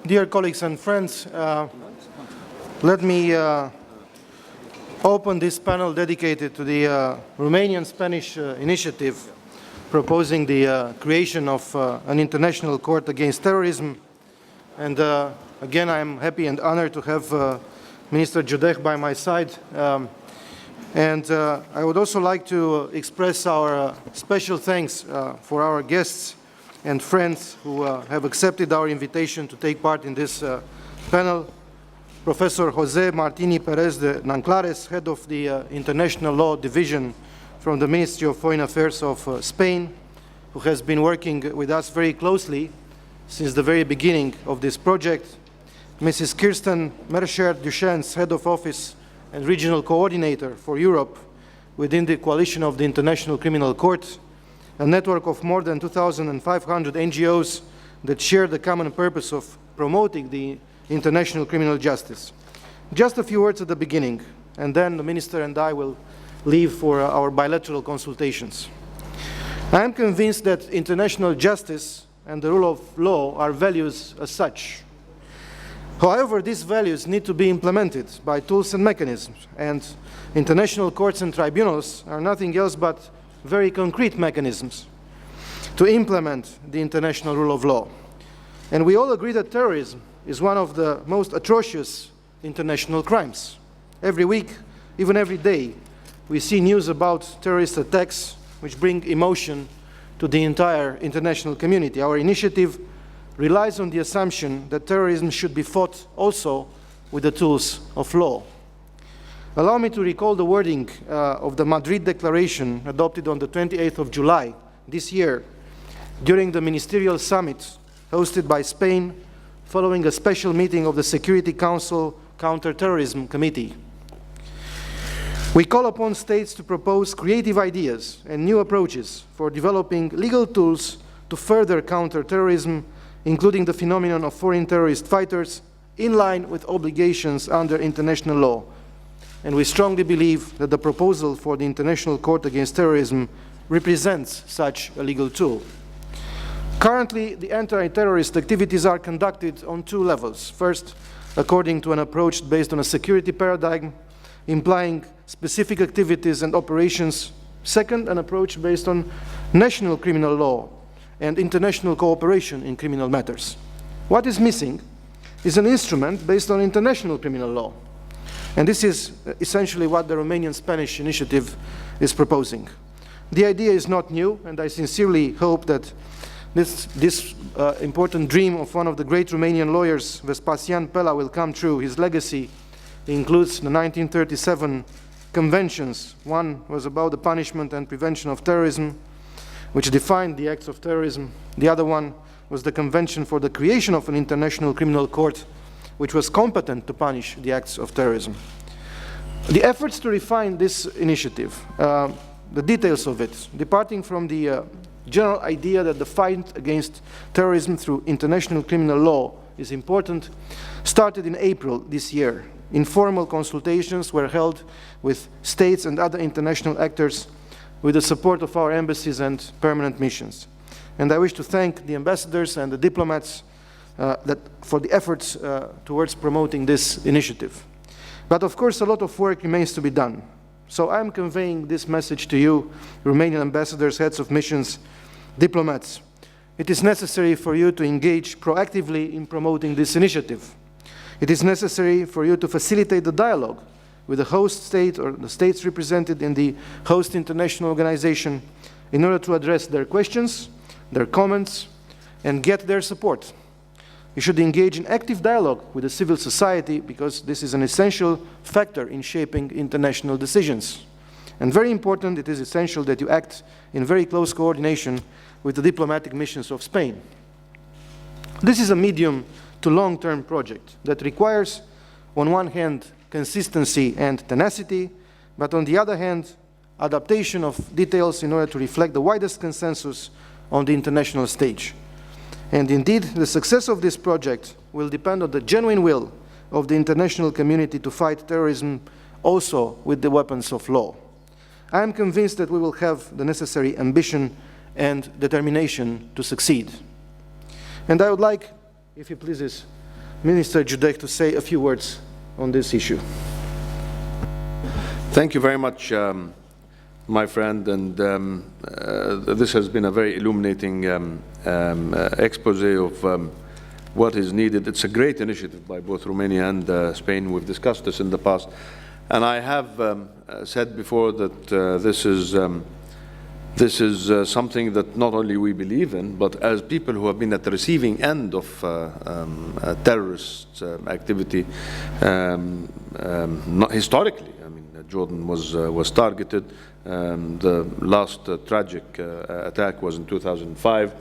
Dear colleagues and friends, let me open this panel dedicated to the Romanian-Spanish initiative proposing the creation of an international court against terrorism. And again, I am happy and honored to have Minister Judeh by my side. And I would also like to express our special thanks for our guests and friends who have accepted our invitation to take part in this panel. Professor José Martini Pérez de Nanclares, head of the International Law Division from the Ministry of Foreign Affairs of Spain, who has been working with us very closely since the very beginning of this project. Mrs. Kirsten Mercher-Duchesne, head of office and regional coordinator for Europe within the coalition of the International Criminal Court, a network of more than 2,500 NGOs that share the common purpose of promoting the international criminal justice. Just a few words at the beginning, and then the Minister and I will leave for our bilateral consultations. I am convinced that international justice and the rule of law are values as such. However, these values need to be implemented by tools and mechanisms, and international courts and tribunals are nothing else but very concrete mechanisms to implement the international rule of law. And we all agree that terrorism is one of the most atrocious international crimes. Every week, even every day, we see news about terrorist attacks which bring emotion to the entire international community. Our initiative relies on the assumption that terrorism should be fought also with the tools of law. Allow me to recall the wording of the Madrid Declaration adopted on the 28th of July this year during the ministerial summit hosted by Spain following a special meeting of the Security Council Counter-Terrorism Committee. We call upon states to propose creative ideas and new approaches for developing legal tools to further counter terrorism, including the phenomenon of foreign terrorist fighters, in line with obligations under international law. And we strongly believe that the proposal for the International Court Against Terrorism represents such a legal tool. Currently, the anti-terrorist activities are conducted on two levels. First, according to an approach based on a security paradigm, implying specific activities and operations. Second, an approach based on national criminal law and international cooperation in criminal matters. What is missing is an instrument based on international criminal law. And this is essentially what the Romanian-Spanish initiative is proposing. The idea is not new, and I sincerely hope that this important dream of one of the great Romanian lawyers, Vespasian Pela, will come true. His legacy includes the 1937 conventions. One was about the punishment and prevention of terrorism, which defined the acts of terrorism. The other one was the Convention for the creation of an international criminal court, which was competent to punish the acts of terrorism. The efforts to refine this initiative, the details of it, departing from the general idea that the fight against terrorism through international criminal law is important, started in April this year. Informal consultations were held with states and other international actors with the support of our embassies and permanent missions. And I wish to thank the ambassadors and the diplomats for the efforts towards promoting this initiative. But of course, a lot of work remains to be done. So I'm conveying this message to you, Romanian ambassadors, heads of missions, diplomats. It is necessary for you to engage proactively in promoting this initiative. It is necessary for you to facilitate the dialogue with the host state or the states represented in the host international organization in order to address their questions, their comments, and get their support. You should engage in active dialogue with the civil society because this is an essential factor in shaping international decisions. And very important, it is essential that you act in very close coordination with the diplomatic missions of Spain. This is a medium to long-term project that requires, on one hand, consistency and tenacity, but on the other hand, adaptation of details in order to reflect the widest consensus on the international stage. And indeed, the success of this project will depend on the genuine will of the international community to fight terrorism also with the weapons of law. I am convinced that we will have the necessary ambition and determination to succeed. And I would like, if he pleases, Minister Judeh to say a few words on this issue. Thank you very much, my friend, and this has been a very illuminating expose of what is needed. It's a great initiative by both Romania and Spain. We've discussed this in the past, and I have said before that this is something that not only we believe in, but as people who have been at the receiving end of terrorist activity, not historically. I mean, Jordan was targeted. The last tragic attack was in 2005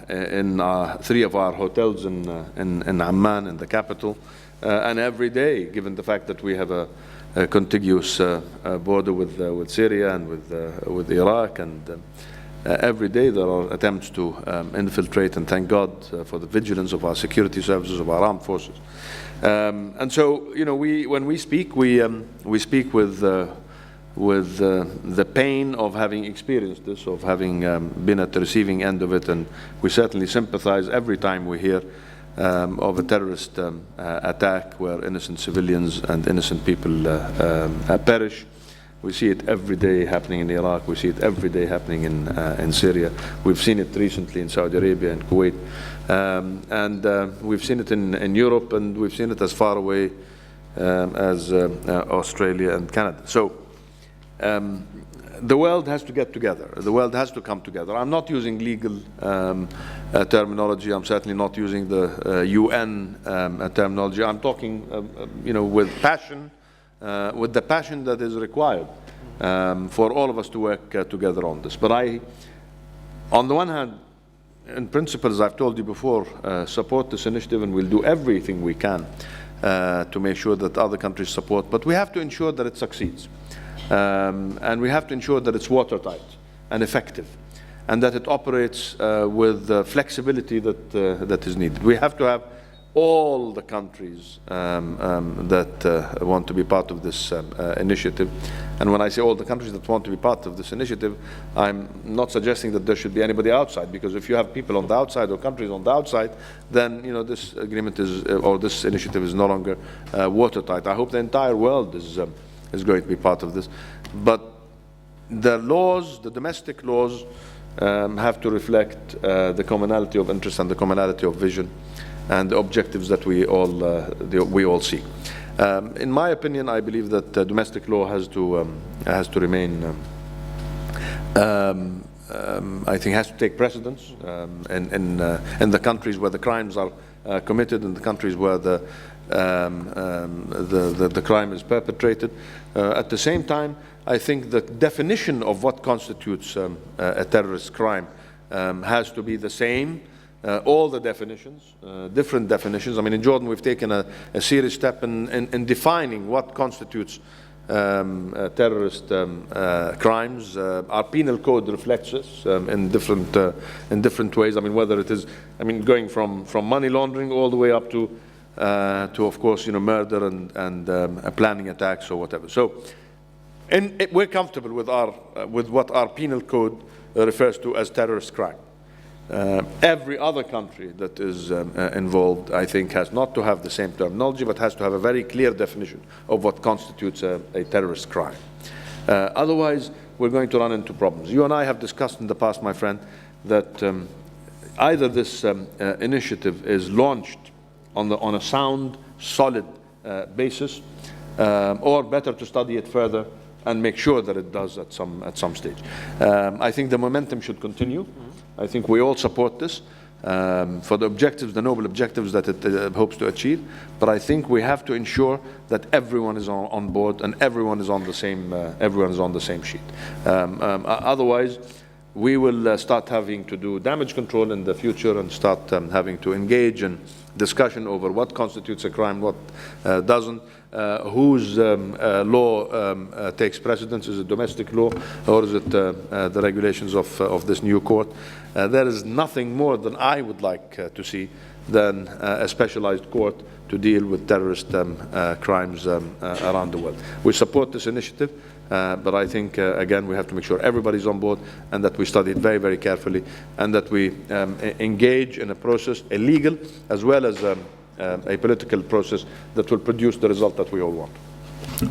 in 3 of our hotels in Amman, in the capital, and every day, given the fact that we have a contiguous border with Syria and with Iraq, and every day there are attempts to infiltrate, and thank God for the vigilance of our security services, of our armed forces. And so, you know, when we speak, we speak with the pain of having experienced this, of having been at the receiving end of it, and we certainly sympathize every time we hear of a terrorist attack where innocent civilians and innocent people perish. We see it every day happening in Iraq. We see it every day happening in Syria. We've seen it recently in Saudi Arabia and Kuwait. And we've seen it in Europe, and we've seen it as far away as Australia and Canada. So the world has to get together. The world has to come together. I'm not using legal terminology. I'm certainly not using the UN terminology. I'm talking, you know, with passion, with the passion that is required for all of us to work together on this. But on the one hand, in principle, as I've told you before, support this initiative, and we'll do everything we can to make sure that other countries support. But we have to ensure that it succeeds. And we have to ensure that it's watertight and effective, and that it operates with the flexibility that is needed. We have to have all the countries that want to be part of this initiative. And when I say all the countries that want to be part of this initiative, I'm not suggesting that there should be anybody outside, because if you have people on the outside or countries on the outside, then, you know, this agreement is, or this initiative is no longer watertight. I hope the entire world is going to be part of this. But the laws, the domestic laws, have to reflect the commonality of interest and the commonality of vision and the objectives that we all seek. In my opinion, I believe that domestic law has to remain, I think, has to take precedence in the countries where the crimes are committed, in the countries where the crime is perpetrated. At the same time, I think the definition of what constitutes a terrorist crime has to be the same. All the definitions, different definitions. I mean, in Jordan, we've taken a serious step in defining what constitutes terrorist crimes. Our penal code reflects this in different ways. I mean, whether it is, I mean, going from money laundering all the way up to of course, you know, murder and planning attacks or whatever. So, we're comfortable with what our penal code refers to as terrorist crime. Every other country that is involved, I think, has not to have the same terminology, but has to have a very clear definition of what constitutes a terrorist crime. Otherwise, we're going to run into problems. You and I have discussed in the past, my friend, that either this initiative is launched on a sound, solid basis, or better to study it further and make sure that it does at some stage. I think the momentum should continue. I think we all support this for the objectives, the noble objectives that it hopes to achieve. But I think we have to ensure that everyone is on board and everyone is on the same sheet. Otherwise, we will start having to do damage control in the future and start having to engage in discussion over what constitutes a crime, what doesn't, whose law takes precedence. Is it domestic law, or is it the regulations of this new court? There is nothing more than I would like to see than a specialized court to deal with terrorist crimes around the world. We support this initiative. But I think, again, we have to make sure everybody's on board and that we study it very, very carefully and that we engage in a process, a legal as well as a political process that will produce the result that we all want.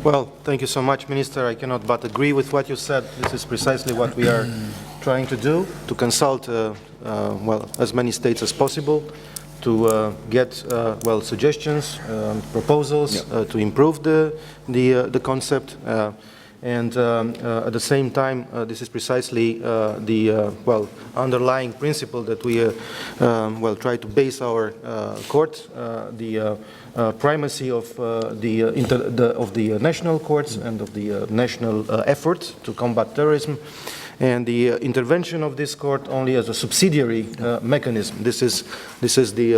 Well, thank you so much, Minister. I cannot but agree with what you said. This is precisely what we are trying to do, to consult well, as many states as possible, to get well, suggestions, proposals, to improve the concept. And at the same time, this is precisely the well, underlying principle that we well, try to base our court, the primacy of the national courts and of the national effort to combat terrorism, and the intervention of this court only as a subsidiary mechanism. This is the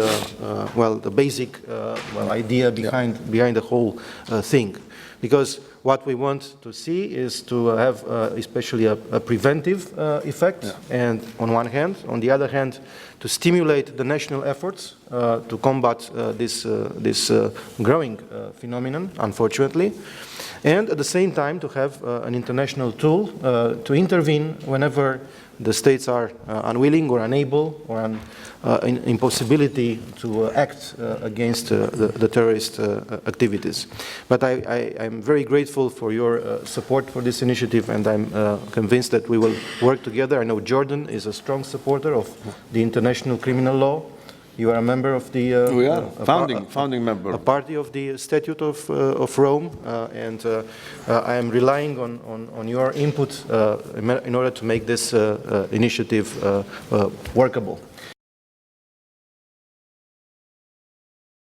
well, the basic well, idea behind the whole thing, because what we want to see is to have especially a preventive effect, and on one hand, on the other hand, to stimulate the national efforts to combat this growing phenomenon, unfortunately, and at the same time to have an international tool to intervene whenever the states are unwilling or unable or impossibility to act against the terrorist activities. But I'm very grateful for your support for this initiative, and I'm convinced that we will work together. I know Jordan is a strong supporter of the international criminal law. You are a member of the... we are founding member. A party of the Statute of Rome, and I am relying on your input in order to make this initiative workable.